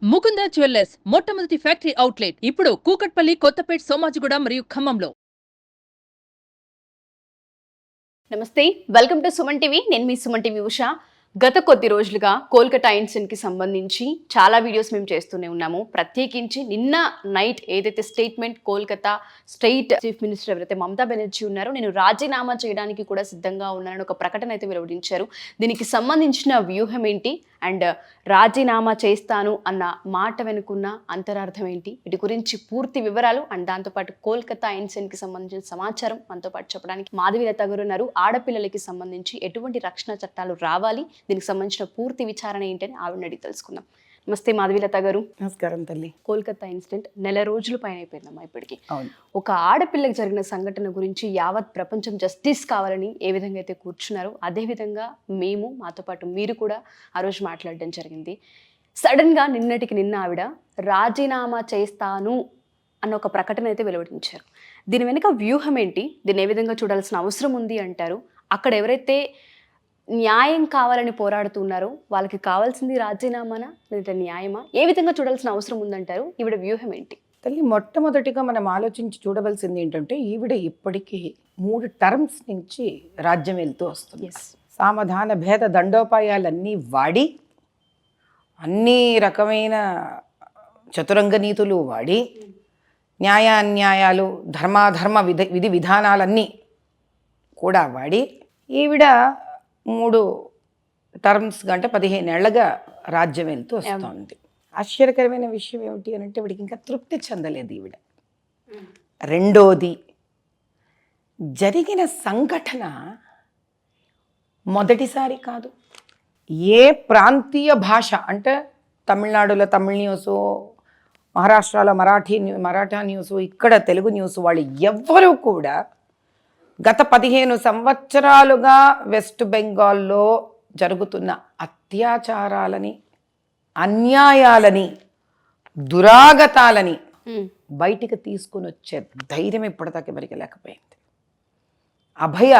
Mukunda jewellers మొట్టమొదటి factory outlet ఇప్పుడు కూకట్పల్లి, కొత్తపేట్, సోమాజిగూడ మరియు ఖమ్మంలో. నమస్తే, వెల్కమ్ టు సుమన్ టీవీ. నేను మీ సుమన్ టీవీ ఉషా. గత కొద్ది రోజులుగా కోల్కతా ఇన్సిడెంట్కి సంబంధించి చాలా వీడియోస్ మేము చేస్తూనే ఉన్నాము. ప్రత్యేకించి నిన్న నైట్ ఏదైతే statement Kolkata state chief minister ఎవరైతే మమతా బెనర్జీ ఉన్నారో, నేను రాజీనామా చేయడానికి కూడా సిద్ధంగా ఉన్నానని ఒక ప్రకటన అయితే వెలువరించారు. దీనికి సంబంధించిన వ్యూహం ఏంటి అండ్ రాజీనామా చేస్తాను అన్న మాట వెనుకున్న అంతరార్థం ఏంటి, వీటి గురించి పూర్తి వివరాలు అండ్ దాంతోపాటు కోల్కతా ఇన్సిడెంట్కి సంబంధించిన సమాచారం మనతో పాటు చెప్పడానికి మాధవీలత గారు ఉన్నారు. ఆడపిల్లలకి సంబంధించి ఎటువంటి రక్షణ చట్టాలు రావాలి, దీనికి సంబంధించిన పూర్తి విచారణ ఏంటని ఆవిడని అడిగి తెలుసుకుందాం. నమస్తే మాధవీలత గారు. నమస్కారం తల్లి. కోల్కతా ఇన్సిడెంట్ నెల రోజుల పైన అయిపోయిందమ్మా ఇప్పటికి. ఒక ఆడపిల్లకి జరిగిన సంఘటన గురించి యావత్ ప్రపంచం జస్టిస్ కావాలని ఏ విధంగా అయితే కూర్చున్నారో, అదేవిధంగా మేము మాతో పాటు మీరు కూడా ఆ రోజు మాట్లాడడం జరిగింది. సడన్గా నిన్నటికి నిన్న ఆవిడ రాజీనామా చేస్తాను అన్న ఒక ప్రకటన అయితే వెలువరించారు. దీని వెనుక వ్యూహం ఏంటి, దీన్ని ఏ విధంగా చూడాల్సిన అవసరం ఉంది అంటారు? అక్కడ ఎవరైతే న్యాయం కావాలని పోరాడుతున్నారో వాళ్ళకి కావాల్సింది రాజీనామానా లేదా న్యాయమా, ఏ విధంగా చూడాల్సిన అవసరం ఉందంటారు? ఈవిడ వ్యూహం ఏంటి? తల్లి, మొట్టమొదటిగా మనం ఆలోచించి చూడవలసింది ఏంటంటే, ఈవిడ ఇప్పటికీ 3 టర్మ్స్ నుంచి రాజ్యం వెళ్తూ వస్తుంది. సామధాన భేద దండోపాయాలన్నీ వాడి, అన్ని రకమైన చతురంగ నీతులు వాడి, న్యాయాన్యాయాలు, ధర్మాధర్మ విధి విధానాలన్నీ కూడా వాడి, ఈవిడ 3 టర్మ్స్ అంటే 15 ఏళ్లగా రాజ్యం వెళ్తూ వస్తుంది. ఆశ్చర్యకరమైన విషయం ఏమిటి అని అంటే, వీడికి ఇంకా తృప్తి చెందలేదు ఈవిడ. రెండోది, జరిగిన సంఘటన మొదటిసారి కాదు. ఏ ప్రాంతీయ భాష అంటే తమిళనాడులో తమిళ న్యూసు, మహారాష్ట్రలో మరాఠా న్యూసు, ఇక్కడ తెలుగు న్యూస్ వాళ్ళు ఎవ్వరూ కూడా గత 15 సంవత్సరాలుగా వెస్ట్ బెంగాల్లో జరుగుతున్న అత్యాచారాలని, అన్యాయాలని, దురాగతాలని బయటికి తీసుకుని వచ్చే ధైర్యం ఇప్పటిదాకా ఎవరికి లేకపోయింది. అభయ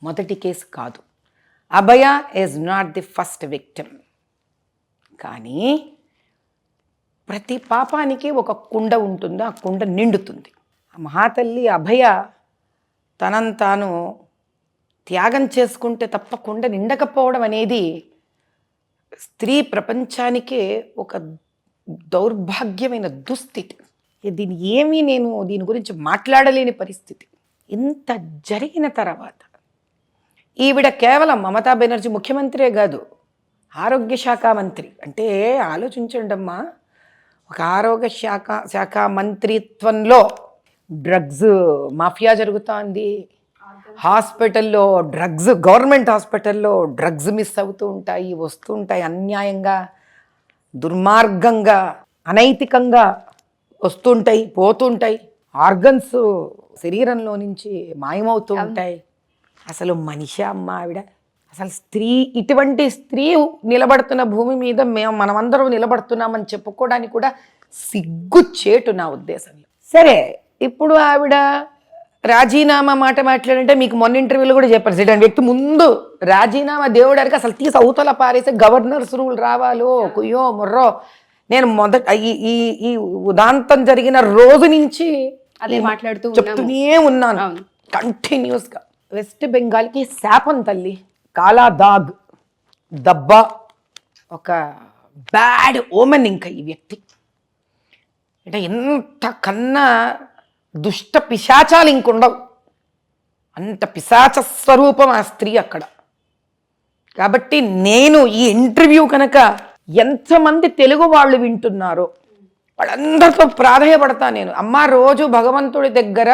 మొదటి కేసు కాదు. Abhaya is not the first victim. కానీ ప్రతి పాపానికి ఒక కుండ ఉంటుంది, ఆ కుండ నిండుతుంది. ఆ మహాతల్లి అభయ తనను తాను త్యాగం చేసుకుంటే తప్ప కుండ నిండకపోవడం అనేది స్త్రీ ప్రపంచానికే ఒక దౌర్భాగ్యమైన దుస్థితి. నేను దీని గురించి మాట్లాడలేని పరిస్థితి. ఇంత జరిగిన తర్వాత ఈవిడ కేవలం మమతా బెనర్జీ ముఖ్యమంత్రే కాదు, ఆరోగ్య శాఖ మంత్రి. అంటే ఆలోచించండమ్మా, ఒక ఆరోగ్య శాఖ మంత్రిత్వంలో డ్రగ్స్ మాఫియా జరుగుతోంది. హాస్పిటల్లో డ్రగ్స్, గవర్నమెంట్ హాస్పిటల్లో డ్రగ్స్ మిస్ అవుతూ ఉంటాయి, వస్తుంటాయి, అన్యాయంగా, దుర్మార్గంగా, అనైతికంగా వస్తుంటాయి, పోతుంటాయి. ఆర్గన్స్ శరీరంలో నుంచి మాయమవుతూ ఉంటాయి. అసలు మనిషి అమ్మ ఆవిడ. అసలు స్త్రీ, ఇటువంటి స్త్రీ నిలబడుతున్న భూమి మీద మనమందరం నిలబడుతున్నామని చెప్పుకోవడానికి కూడా సిగ్గుచేటు నా ఉద్దేశంలో. సరే, ఇప్పుడు ఆవిడ రాజీనామా మాట మాట్లాడంటే, మీకు మొన్న ఇంటర్వ్యూలో కూడా చెప్పారు, ఇటువంటి వ్యక్తి ముందు రాజీనామా దేవుడానికి అసలు తీసి అవతల పారేసే గవర్నర్స్ రూల్ రావాలో కుయ్యో ముర్రో. నేను ఈ ఉదాంతం జరిగిన రోజు నుంచి అదే మాట్లాడుతూ చెప్తూనే ఉన్నాను కంటిన్యూస్గా. వెస్ట్ బెంగాల్కి శాపం తల్లి, కాలా దాగ్, దెబ్బ, ఒక బ్యాడ్ ఓమెన్. ఇంకా ఈ వ్యక్తి అంటే ఎంత కన్నా దుష్ట పిశాచాలు ఇంకుండవు, అంత పిశాచ స్వరూపం ఆ స్త్రీ అక్కడ. కాబట్టి నేను ఈ ఇంటర్వ్యూ కనుక ఎంతమంది తెలుగు వాళ్ళు వింటున్నారో వాళ్ళందరితో ప్రాధాయపడతా. నేను అమ్మ, రోజు భగవంతుడి దగ్గర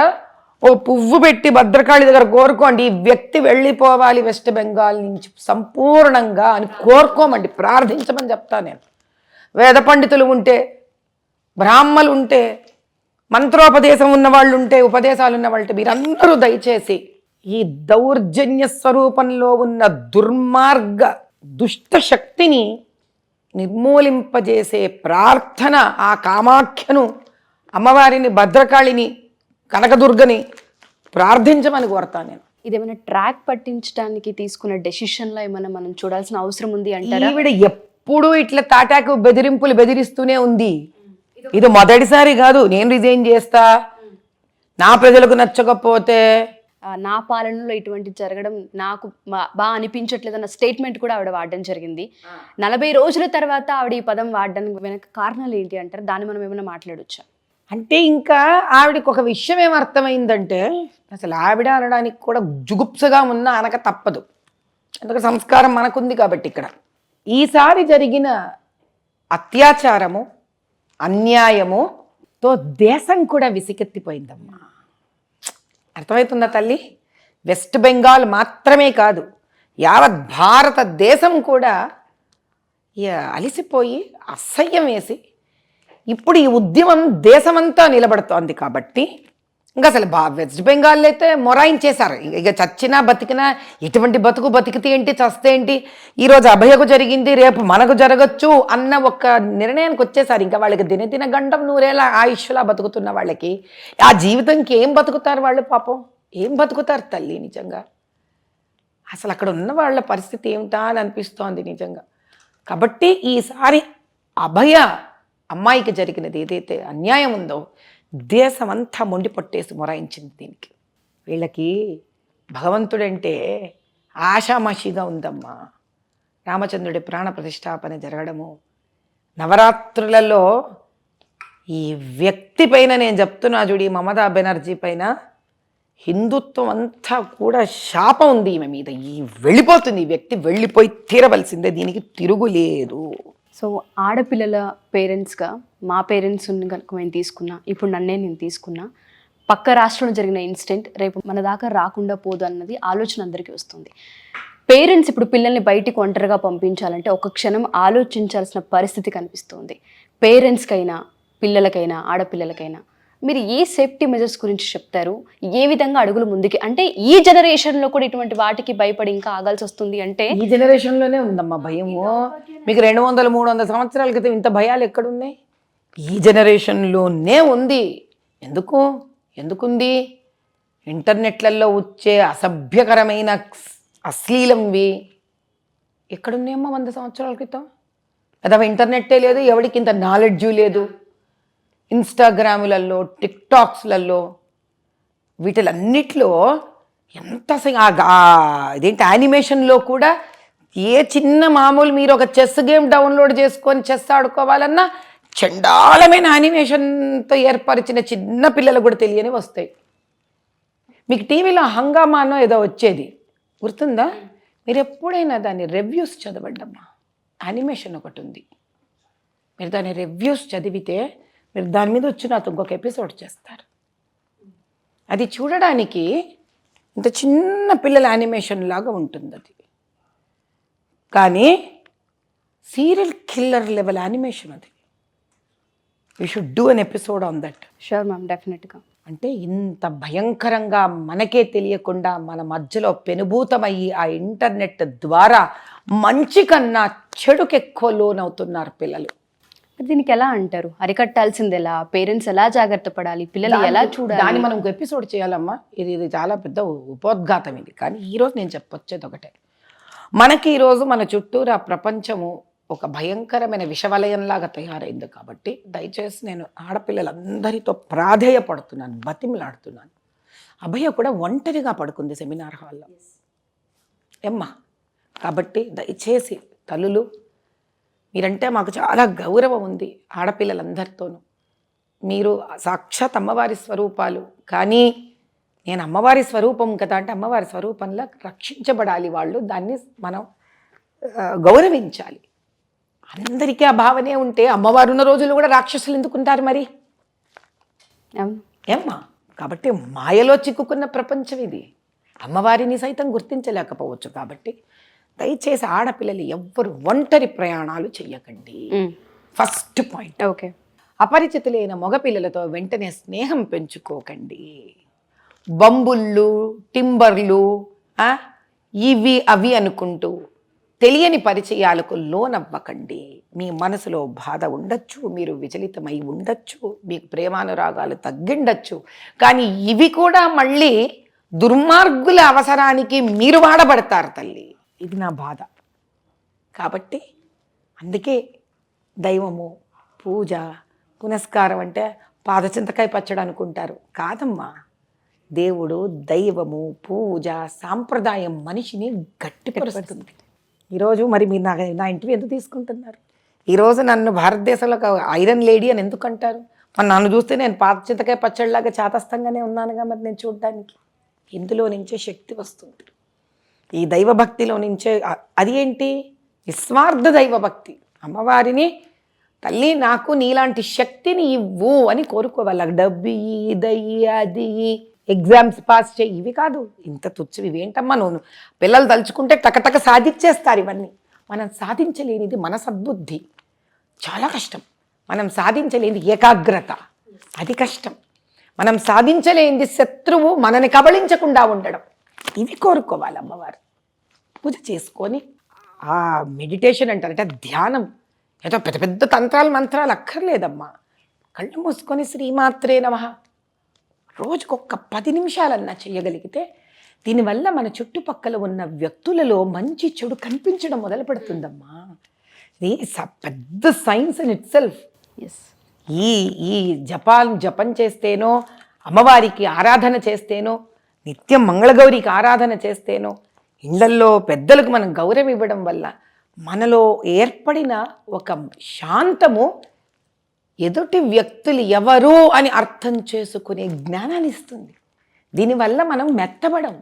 ఓ పువ్వు పెట్టి భద్రకాళి దగ్గర కోరుకోండి, ఈ వ్యక్తి వెళ్ళిపోవాలి వెస్ట్ బెంగాల్ నుంచి సంపూర్ణంగా అని కోరుకోమండి, ప్రార్థించమని చెప్తా నేను. వేద పండితులు ఉంటే, బ్రాహ్మలు ఉంటే, మంత్రోపదేశం ఉన్నవాళ్ళు ఉంటే, ఉపదేశాలు ఉన్నవాళ్ళు ఉంటే, మీరందరూ దయచేసి ఈ దౌర్జన్య స్వరూపంలో ఉన్న దుర్మార్గ దుష్ట శక్తిని నిర్మూలింపజేసే ప్రార్థన, ఆ కామాఖ్యను, అమ్మవారిని, భద్రకాళిని, కనకదుర్గని ప్రార్థించమని కోరతాను నేను. ఇదేమైనా ట్రాక్ పట్టించడానికి తీసుకున్న డెసిషన్లో ఏమైనా మనం చూడాల్సిన అవసరం ఉంది అంటారా? ఈవిడ ఎప్పుడు ఇట్లా తాటాకు బెదిరింపులు బెదిరిస్తూనే ఉంది. ఇది మొదటిసారి కాదు. నేను రిజైన్ చేస్తా, నా ప్రజలకు నచ్చకపోతే. నా పాలనలో ఇటువంటి జరగడం నాకు బాగా అనిపించట్లేదు అన్న స్టేట్మెంట్ కూడా ఆవిడ వాడడం జరిగింది. 40 రోజుల తర్వాత ఆవిడ ఈ పదం వాడడానికి వెనక కారణాలు ఏంటి అంటారు? దాన్ని మనం ఏమైనా మాట్లాడొచ్చా? అంటే ఇంకా ఆవిడకి ఒక విషయం ఏమర్థమైందంటే, అసలు ఆవిడ అనడానికి కూడా జుగుప్సగా ఉన్న అనక తప్పదు. ఎందుకంటే సంస్కారం మనకుంది కాబట్టి. ఇక్కడ ఈసారి జరిగిన అత్యాచారము, అన్యాయముతో దేశం కూడా విసిగెత్తిపోయిందమ్మా. అర్థమవుతుందా తల్లి? వెస్ట్ బెంగాల్ మాత్రమే కాదు, యావత్ భారతదేశం కూడా అలిసిపోయి అసహ్యం వేసి ఇప్పుడు ఈ ఉద్యమం దేశమంతా నిలబడుతోంది. కాబట్టి ఇంకా అసలు వెస్ట్ బెంగాల్లో అయితే మొరాయించేశారు. ఇక చచ్చినా బతికినా ఎటువంటి బతుకు బతికితే ఏంటి, చస్తే ఏంటి, ఈరోజు అభయకు జరిగింది రేపు మనకు జరగచ్చు అన్న ఒక నిర్ణయానికి వచ్చేసారు. ఇంకా వాళ్ళకి దినదిన గండం నూరేళ్ళ ఆయుష్లా బతుకుతున్న వాళ్ళకి ఆ జీవితంకి ఏం బతుకుతారు వాళ్ళు? పాపం ఏం బతుకుతారు తల్లి నిజంగా. అసలు అక్కడ ఉన్న వాళ్ళ పరిస్థితి ఏమిటా అని అనిపిస్తోంది నిజంగా. కాబట్టి ఈసారి అభయ అమ్మాయికి జరిగినది ఏదైతే అన్యాయం ఉందో దేశం అంతా మొండి పట్టేసి మొరాయించింది దీనికి. వీళ్ళకి భగవంతుడంటే ఆషామాషిగా ఉందమ్మా. రామచంద్రుడి ప్రాణ ప్రతిష్టాపన జరగడము, నవరాత్రులలో ఈ వ్యక్తి పైన నేను చెప్తున్నా చూడి, మమతా బెనర్జీ పైన హిందుత్వం అంతా కూడా శాపం ఉంది ఈమె మీద. వెళ్ళిపోతుంది ఈ వ్యక్తి, వెళ్ళిపోయి తీరవలసిందే, దీనికి తిరుగులేదు. సో ఆడపిల్లల పేరెంట్స్గా మా పేరెంట్స్ కనుక మేము తీసుకున్నా, ఇప్పుడు నేను తీసుకున్నా, పక్క రాష్ట్రంలో జరిగిన ఇన్సిడెంట్ రేపు మన దాకా రాకుండా పోదు అన్నది ఆలోచన అందరికీ వస్తుంది. పేరెంట్స్ ఇప్పుడు పిల్లల్ని బయటికి ఒంటరిగా పంపించాలంటే ఒక క్షణం ఆలోచించాల్సిన పరిస్థితి కనిపిస్తుంది. పేరెంట్స్కైనా, పిల్లలకైనా, ఆడపిల్లలకైనా మీరు ఏ సేఫ్టీ మెజర్స్ గురించి చెప్తారు? ఏ విధంగా అడుగులు ముందుకి, అంటే ఈ జనరేషన్లో కూడా ఇటువంటి వాటికి భయపడి ఇంకా ఆగాల్సి వస్తుంది అంటే? ఈ జనరేషన్లోనే ఉందమ్మా భయము. మీకు 200-300 సంవత్సరాల క్రితం ఇంత భయాలు ఎక్కడున్నాయి? ఈ జనరేషన్లోనే ఉంది. ఎందుకుంది? ఇంటర్నెట్లలో వచ్చే అసభ్యకరమైన అశ్లీలంవి ఎక్కడున్నాయమ్మా 100 సంవత్సరాల క్రితం? అదా ఇంటర్నెట్టే లేదు, ఎవరికి ఇంత నాలెడ్జు లేదు. ఇన్స్టాగ్రాములలో, టిక్టాక్స్లలో, వీటిలన్నిట్లో ఎంత ఇదేంటి యానిమేషన్లో కూడా ఏ చిన్న మామూలు మీరు ఒక చెస్ గేమ్ డౌన్లోడ్ చేసుకొని చెస్ ఆడుకోవాలన్నా చండాలమైన యానిమేషన్తో ఏర్పరిచిన చిన్న పిల్లలకు కూడా తెలియని వస్తాయి. మీకు టీవీలో హంగామానో ఏదో వచ్చేది గుర్తుందా? మీరు ఎప్పుడైనా దాని రివ్యూస్ చదవండమ్మా. యానిమేషన్ ఒకటి ఉంది, మీరు దాని రివ్యూస్ చదివితే మీరు దాని మీద వచ్చి నాతో ఇంకొక ఎపిసోడ్ చేస్తారు. అది చూడడానికి ఇంత చిన్న పిల్లల యానిమేషన్ లాగా ఉంటుంది అది, కానీ సీరియల్ కిల్లర్ లెవెల్ యానిమేషన్ అది. You should do an episode on that. Sure ma'am, డెఫినెట్గా. అంటే ఇంత భయంకరంగా మనకే తెలియకుండా మన మధ్యలో పెనుభూతమయ్యి ఆ ఇంటర్నెట్ ద్వారా మంచి కన్నా చెడుకు ఎక్కువ లోనవుతున్నారు పిల్లలు. దీనికి ఎలా అంటారు? అరికట్టాల్సింది ఎలా? పేరెంట్స్ ఎలా జాగ్రత్త పడాలి? పిల్లలు ఎలా చూడాలి? దాన్ని మనం ఎపిసోడ్ చేయాలమ్మా. ఇది చాలా పెద్ద ఉపోద్ఘాతం ఇది. కానీ ఈరోజు నేను చెప్పొచ్చేది ఒకటే, మనకి ఈరోజు మన చుట్టూరా ప్రపంచము ఒక భయంకరమైన విషవలయంలాగా తయారైంది. కాబట్టి దయచేసి నేను ఆడపిల్లలందరితో ప్రాధేయపడుతున్నాను, బతిమలాడుతున్నాను. అభయ కూడా ఒంటరిగా పడుకుంది సెమినార్ హాల్లో ఏమ్మా. కాబట్టి దయచేసి తల్లులు, మీరంటే మాకు చాలా గౌరవం ఉంది ఆడపిల్లలందరితోనూ. మీరు సాక్షాత్ అమ్మవారి స్వరూపాలు. కానీ నేను అమ్మవారి స్వరూపం కదా అంటే అమ్మవారి స్వరూపంలో రక్షించబడాలి వాళ్ళు, దాన్ని మనం గౌరవించాలి. అందరికీ ఆ భావనే ఉంటే అమ్మవారు ఉన్న రోజులు కూడా రాక్షసులు ఎందుకుంటారు మరి? ఏమ్మా, కాబట్టి మాయలో చిక్కుకున్న ప్రపంచం ఇది. అమ్మవారిని సైతం గుర్తించలేకపోవచ్చు. కాబట్టి దయచేసి ఆడపిల్లలు ఎవ్వరు ఒంటరి ప్రయాణాలు చెయ్యకండి. First point. ఓకే. అపరిచితులైన మగపిల్లలతో వెంటనే స్నేహం పెంచుకోకండి. బంబుళ్ళు, టింబర్లు, ఇవి అవి అనుకుంటూ తెలియని పరిచయాలకు లోనవ్వకండి. మీ మనసులో బాధ ఉండొచ్చు, మీరు విచలితమై ఉండొచ్చు, మీకు ప్రేమానురాగాలు తగ్గిండొచ్చు, కానీ ఇవి కూడా మళ్ళీ దుర్మార్గుల అవసరానికి మీరు వాడబడతారు తల్లి. ఇది నా బాధ. కాబట్టి అందుకే దైవము, పూజ, పునస్కారం అంటే పాదచింతకాయ పచ్చడి అనుకుంటారు. కాదమ్మా, దేవుడు, దైవము, పూజ, సాంప్రదాయం మనిషిని గట్టిపరుస్తుంది. ఈరోజు మరి మీరు నా ఇంటర్వ్యూ ఎందుకు తీసుకుంటున్నారు? ఈరోజు నన్ను భారతదేశంలో ఒక ఐరన్ లేడీ అని ఎందుకు అంటారు? మరి నన్ను చూస్తే నేను పాదచింతకాయ పచ్చడిలాగా చాతస్థంగానే ఉన్నానుగా. మరి నేను చూడడానికి ఇందులో నుంచే శక్తి వస్తుంది, ఈ దైవభక్తిలో నుంచే. అది ఏంటి? నిస్వార్థ దైవభక్తి. అమ్మవారిని, తల్లి నాకు నీలాంటి శక్తిని ఇవ్వు అని కోరుకోవాలి. డబ్బు దయ్యి, అది ఎగ్జామ్స్ పాస్ చేయి, ఇవి కాదు. ఇంత తుచ్చవి ఇవేంటమ్మా? నువ్వు పిల్లలు తలుచుకుంటే టకటక సాధించేస్తారు ఇవన్నీ. మనం సాధించలేనిది మన సద్బుద్ధి, చాలా కష్టం. మనం సాధించలేనిది ఏకాగ్రత, అది కష్టం. మనం సాధించలేనిది శత్రువు మనని కబళించకుండా ఉండడం, ఇవి కోరుకోవాలి అమ్మవారు. పూజ చేసుకొని ఆ మెడిటేషన్ అంటారంటే ధ్యానం, ఏదో పెద్ద పెద్ద తంత్రాలు మంత్రాలు అక్కర్లేదమ్మా. కళ్ళు మూసుకొని శ్రీమాత్రే నమః రోజుకొక్క 10 నిమిషాలన్నా చేయగలిగితే దీనివల్ల మన చుట్టుపక్కల ఉన్న వ్యక్తులలో మంచి చెడు కనిపించడం మొదలు పెడుతుందమ్మా. ఇది పెద్ద సైన్స్ ఇన్ ఇట్ సెల్ఫ్. ఈ జపం చేస్తేనో, అమ్మవారికి ఆరాధన చేస్తేనో, నిత్యం మంగళగౌరికి ఆరాధన చేస్తేనో, ఇళ్లల్లో పెద్దలకు మనం గౌరవం ఇవ్వడం వల్ల మనలో ఏర్పడిన ఒక శాంతము ఎదుటి వ్యక్తులు ఎవరు అని అర్థం చేసుకునే జ్ఞానాన్ని ఇస్తుంది. దీనివల్ల మనం మెత్తబడం.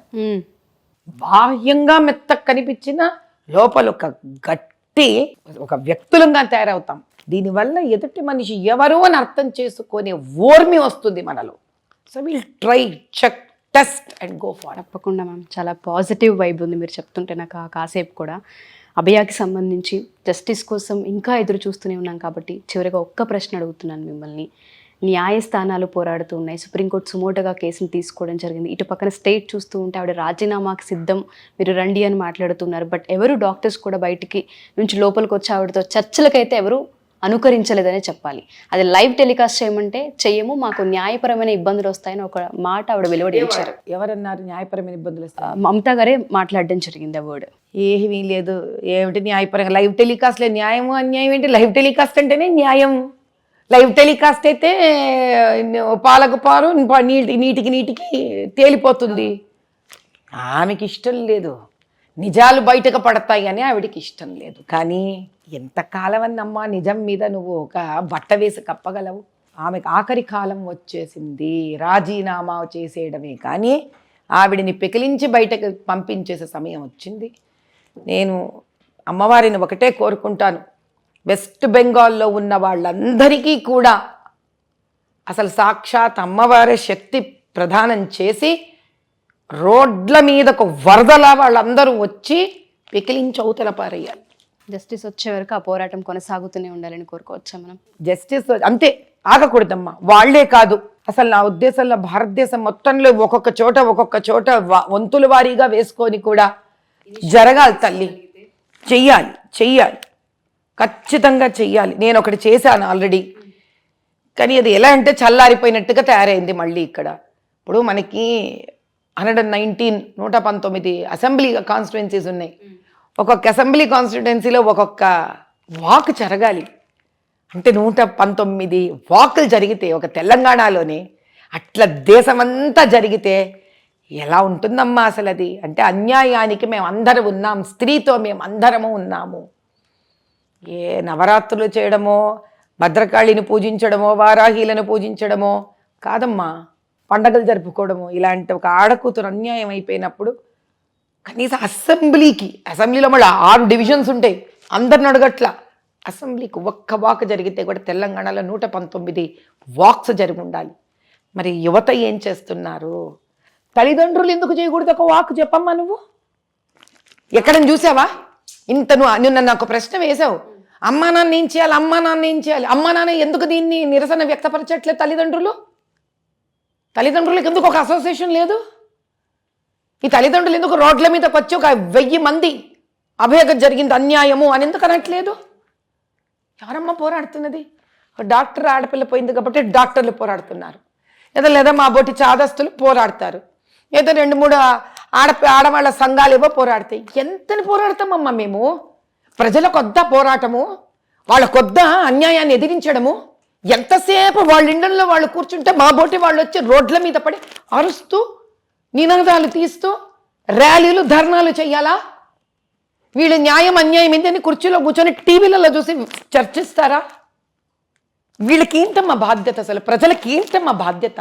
బాహ్యంగా మెత్త కనిపించిన లోపల ఒక గట్టి ఒక వ్యక్తులంగా తయారవుతాం. దీనివల్ల ఎదుటి మనిషి ఎవరు అని అర్థం చేసుకునే ఓర్మి వస్తుంది మనలో. So will try, check, test and go far. తప్పకుండా మ్యామ్, చాలా పాజిటివ్ వైబ్ ఉంది మీరు చెప్తుంటే నాకు కాసేపు కూడా. అభయాకి సంబంధించి జస్టిస్ కోసం ఇంకా ఎదురు చూస్తూనే ఉన్నాం కాబట్టి చివరిగా ఒక్క ప్రశ్న అడుగుతున్నాను మిమ్మల్ని. న్యాయస్థానాలు పోరాడుతూ ఉన్నాయి, సుప్రీంకోర్టు సుమోటోగా కేసును తీసుకోవడం జరిగింది. ఇటు పక్కన స్టేట్ చూస్తూ ఉంటే ఆవిడ రాజీనామాకి సిద్ధం, మీరు రండి అని మాట్లాడుతున్నారు. బట్ ఎవరు డాక్టర్స్ కూడా బయటికి నుంచి లోపలికి వచ్చి ఆవిడతో చర్చలకైతే ఎవరు అనుకరించలేదనే చెప్పాలి. అది లైవ్ టెలికాస్ట్ చేయమంటే చెయ్యము, మాకు న్యాయపరమైన ఇబ్బందులు వస్తాయని ఒక మాట ఆవిడ వెలువడించారు. ఎవరన్నారు న్యాయపరమైన ఇబ్బందులు వస్తాయి? మమతా గారే మాట్లాడడం జరిగింది ఆ వర్డ్. ఏమీ లేదు. ఏమిటి న్యాయపరంగా? లైవ్ టెలికాస్ట్లో న్యాయము అన్యాయం ఏంటి? లైవ్ టెలికాస్ట్ అంటేనే న్యాయం. లైవ్ టెలికాస్ట్ అయితే పాలకు పారు, నీటికి తేలిపోతుంది. ఆమెకి ఇష్టం లేదు, నిజాలు బయటకు పడతాయి అని ఆవిడికి ఇష్టం లేదు. కానీ ఎంతకాలం అన్నమ్మా నిజం మీద నువ్వు ఒక బట్ట వేసి కప్పగలవు? ఆమెకు ఆఖరి కాలం వచ్చేసింది, రాజీనామా చేసేయడమే కానీ ఆవిడిని పెకిలించి బయటకు పంపించేసే సమయం వచ్చింది. నేను అమ్మవారిని ఒకటే కోరుకుంటాను, వెస్ట్ బెంగాల్లో ఉన్న వాళ్ళందరికీ కూడా అసలు సాక్షాత్ అమ్మవారే శక్తి ప్రదానం చేసి రోడ్ల మీదకు వరదలా వాళ్ళందరూ వచ్చి పెకిలించి అవతల పారేయాలి. జస్టిస్ వచ్చే వరకు ఆ పోరాటం కొనసాగుతూనే ఉండాలని కోరుకోవచ్చా మనం? జస్టిస్ అంతే, ఆగకూడదమ్మా. వాళ్లే కాదు, అసలు నా ఉద్దేశంలో భారతదేశం మొత్తంలో ఒక్కొక్క చోట వంతుల వారీగా వేసుకొని కూడా జరగాలి తల్లి. చెయ్యాలి, ఖచ్చితంగా చెయ్యాలి. నేను ఒకటి చేశాను ఆల్రెడీ, కానీ అది ఎలా అంటే చల్లారిపోయినట్టుగా తయారైంది మళ్ళీ. ఇక్కడ ఇప్పుడు మనకి 119 అసెంబ్లీ కాన్స్టిట్యుయెన్సీస్ ఉన్నాయి. ఒక్కొక్క అసెంబ్లీ కాన్స్టిట్యుయెన్సీలో ఒక్కొక్క వాక్ జరగాలి అంటే 119 వాకులు జరిగితే ఒక తెలంగాణలోనే, అట్లా దేశమంతా జరిగితే ఎలా ఉంటుందమ్మా అసలు అది? అంటే అన్యాయానికి మేము అందరం ఉన్నాం, స్త్రీతో మేము అందరము ఉన్నాము. ఏ నవరాత్రులు చేయడమో, భద్రకాళిని పూజించడమో, వారాహీలను పూజించడమో కాదమ్మా, పండగలు జరుపుకోవడము. ఇలాంటి ఒక ఆడకూతురు అన్యాయం అయిపోయినప్పుడు కనీసం అసెంబ్లీలో మళ్ళీ 6 డివిజన్స్ ఉంటాయి, అందరిని అడగట్లా. అసెంబ్లీకి ఒక్క వాక్ జరిగితే కూడా తెలంగాణలో 119 వాక్స్ జరిగి ఉండాలి. మరి యువత ఏం చేస్తున్నారు? తల్లిదండ్రులు ఎందుకు చేయకూడదు ఒక వాక్? చెప్పమ్మా నువ్వు ఎక్కడని చూసావా? నువ్వు నన్ను ఒక ప్రశ్న వేసావు, అమ్మా నాన్న ఏం చేయాలి, అమ్మా నాన్న ఎందుకు దీన్ని నిరసన వ్యక్తపరచట్లేదు? తల్లిదండ్రులకు ఎందుకు ఒక అసోసియేషన్ లేదు? ఈ తల్లిదండ్రులు ఎందుకు రోడ్ల మీదకి వచ్చి ఒక 1000 మంది అభయగం జరిగింది అన్యాయము అని ఎందుకు అనట్లేదు? ఎవరమ్మా పోరాడుతున్నది? డాక్టర్ ఆడపిల్ల పోయింది కాబట్టి డాక్టర్లు పోరాడుతున్నారు, లేదా మా బోటి చాదస్తులు పోరాడతారు, ఏదో 2-3 ఆడవాళ్ళ సంఘాలు ఏవో పోరాడతాయి. ఎంతని పోరాడతామమ్మా మేము? ప్రజలకు వద్ద పోరాటము? వాళ్ళ కొద్ద అన్యాయాన్ని ఎదిరించడము. ఎంతసేపు వాళ్ళ ఇళ్లలో వాళ్ళు కూర్చుంటే మా బోటి వాళ్ళు వచ్చి రోడ్ల మీద పడి అరుస్తూ నినాదాలు తీస్తూ ర్యాలీలు ధర్నాలు చెయ్యాలా? వీళ్ళు న్యాయం అన్యాయం ఏంటని కుర్చీలో కూర్చొని టీవీలలో చూసి చర్చిస్తారా? వీళ్ళకి ఏంటమ్మా బాధ్యత? అసలు ప్రజలకి ఏంటమ్మా బాధ్యత?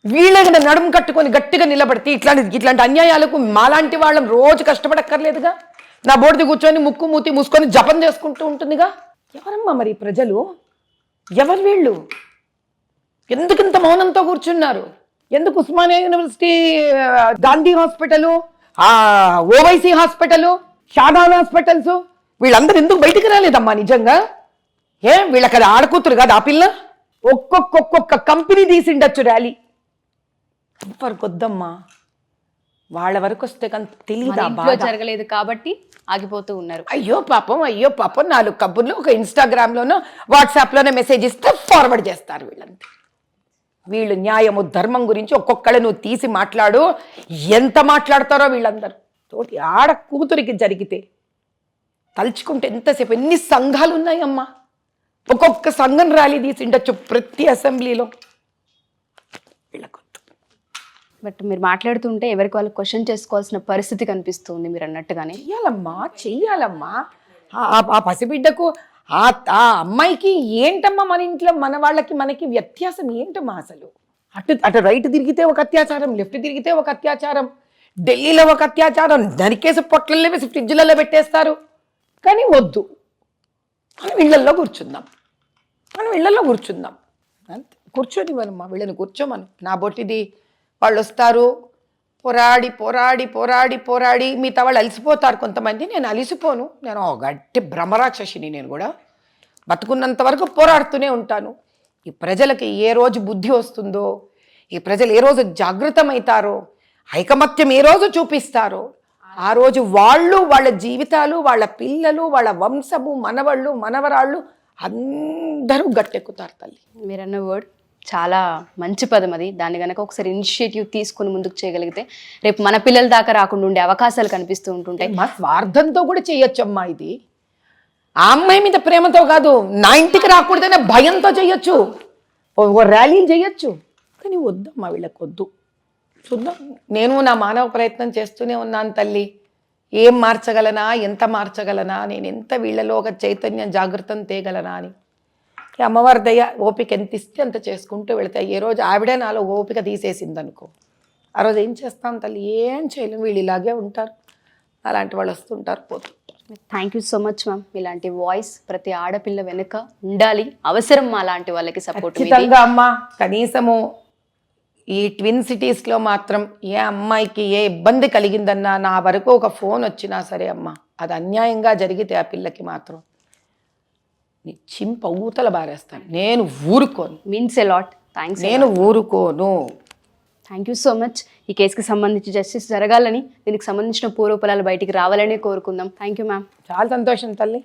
వీళ్ళే నడుము కట్టుకొని గట్టిగా నిలబడితే ఇట్లాంటి అన్యాయాలకు మాలాంటి వాళ్ళం రోజు కష్టపడక్కర్లేదుగా. నా బోర్డు కూర్చొని ముక్కు మూతి మూసుకొని జపం చేసుకుంటూ ఉంటుందిగా. ఎవరమ్మా మరి ప్రజలు? ఎవరు వీళ్ళు? ఎందుకు ఇంత మౌనంతో కూర్చున్నారు? ఎందుకు Osmania university, Gandhi hospital, Owaisi hospital, Shadan hospitals వీళ్ళందరూ ఎందుకు బయటికి రాలేదమ్మా నిజంగా? వీళ్ళకి అది ఆడకూతురు కాదు ఆ పిల్ల? ఒక్కొక్క కంపెనీ తీసిండొచ్చు ర్యాలీ. ఎవరు కొద్దమ్మా, వాళ్ళ వరకు వస్తే కానీ తెలియదా బాధ? జరగలేదు కాబట్టి ఆగిపోతూ ఉన్నారు. అయ్యో పాపం 4 కబుర్లు ఒక ఇన్స్టాగ్రామ్లోనో వాట్సాప్లోనో మెసేజ్ ఇస్తే ఫార్వర్డ్ చేస్తారు వీళ్ళంతా. వీళ్ళు న్యాయము ధర్మం గురించి ఒక్కొక్కళ్ళు నువ్వు తీసి మాట్లాడు. ఎంత మాట్లాడతారో వీళ్ళందరూ. తోటి ఆడ కూతురికి జరిగితే తలుచుకుంటే ఎంతసేపు. ఎన్ని సంఘాలు ఉన్నాయమ్మా, ఒక్కొక్క సంఘం ర్యాలీ తీసి ఉండొచ్చు ప్రతి అసెంబ్లీలో. వీళ్ళకు బట్ మీరు మాట్లాడుతుంటే ఎవరికి వాళ్ళు క్వశ్చన్ చేసుకోవాల్సిన పరిస్థితి కనిపిస్తుంది మీరు అన్నట్టుగానే. చెయ్యాలమ్మా. ఆ పసిబిడ్డకు ఆ అమ్మాయికి ఏంటమ్మా మన ఇంట్లో మన వాళ్ళకి మనకి వ్యత్యాసం ఏంటమ్మా అసలు? అటు రైట్ తిరిగితే ఒక అత్యాచారం, లెఫ్ట్ తిరిగితే ఒక అత్యాచారం, ఢిల్లీలో ఒక అత్యాచారం, నరికేసి పొట్లల్లో వేసి ఫ్రిడ్జ్లలో పెట్టేస్తారు. కానీ వద్దు, మనం ఇళ్లల్లో కూర్చుందాం, అంతే. కూర్చొని మనమ్మా వీళ్ళని కూర్చోమను. నా బొట్టిది వాళ్ళు వస్తారు, పోరాడి మిగతా వాళ్ళు అలసిపోతారు కొంతమంది. నేను అలిసిపోను. నేను గట్టి భ్రమరాక్షసిని. నేను కూడా బతుకున్నంత వరకు పోరాడుతూనే ఉంటాను. ఈ ప్రజలకి ఏ రోజు బుద్ధి వస్తుందో, ఈ ప్రజలు ఏ రోజు జాగృతమవుతారో, ఐకమత్యం ఏ రోజు చూపిస్తారో ఆ రోజు వాళ్ళు, వాళ్ళ జీవితాలు, వాళ్ళ పిల్లలు, వాళ్ళ వంశము, మనవళ్ళు, మనవరాళ్ళు అందరూ గట్టెక్కుతారు తల్లి. మీరన్న వర్డ్ చాలా మంచి పదం అది. దాన్ని కనుక ఒకసారి ఇనిషియేటివ్ తీసుకుని ముందుకు చేయగలిగితే రేపు మన పిల్లల దాకా రాకుండా ఉండే అవకాశాలు కనిపిస్తూ ఉంటుంటాయి. మా స్వార్థంతో కూడా చేయొచ్చమ్మా ఇది. ఆ అమ్మాయి మీద ప్రేమతో కాదు, నా ఇంటికి రాకూడదనే భయంతో చేయొచ్చు, ఓ ర్యాలీలు చేయొచ్చు. కానీ వద్దమ్మా, వీళ్ళకి వద్దు. చూద్దాం. నేను నా మానవ ప్రయత్నం చేస్తూనే ఉన్నాను తల్లి. ఏం మార్చగలనా, ఎంత మార్చగలనా, నేను ఎంత వీళ్ళలో ఒక చైతన్యం జాగృతం తేగలనా అని. అమ్మవారి దయ, ఓపిక ఎంత ఇస్తే అంత చేసుకుంటూ వెళతాయి. ఏ రోజు ఆవిడే నాలో ఓపిక తీసేసింది అనుకో, ఆ రోజు ఏం చేస్తాం తల్లి? ఏం చేయలేము. వీళ్ళు ఇలాగే ఉంటారు, అలాంటి వాళ్ళు వస్తుంటారు, పోతుంటారు. Thank you so much ma'am. ఇలాంటి వాయిస్ ప్రతి ఆడపిల్ల వెనుక ఉండాలి, అవసరం అలాంటి వాళ్ళకి సపోర్ట్. ఖచ్చితంగా అమ్మా. కనీసము ఈ ట్విన్ సిటీస్లో మాత్రం ఏ అమ్మాయికి ఏ ఇబ్బంది కలిగిందన్నా నా వరకు ఒక ఫోన్ వచ్చినా సరే అమ్మా, అది అన్యాయంగా జరిగితే ఆ పిల్లకి మాత్రం చింప ఊతల బారేస్తాను. నేను ఊరుకోను. Means a lot. థ్యాంక్స్. నేను ఊరుకోను. Thank you so much. ఈ కేసుకి సంబంధించి జస్టిస్ జరగాలని, దీనికి సంబంధించిన పూర్వపరాలు బయటికి రావాలని కోరుకుందాం. Thank you ma'am. చాలా సంతోషం తల్లి.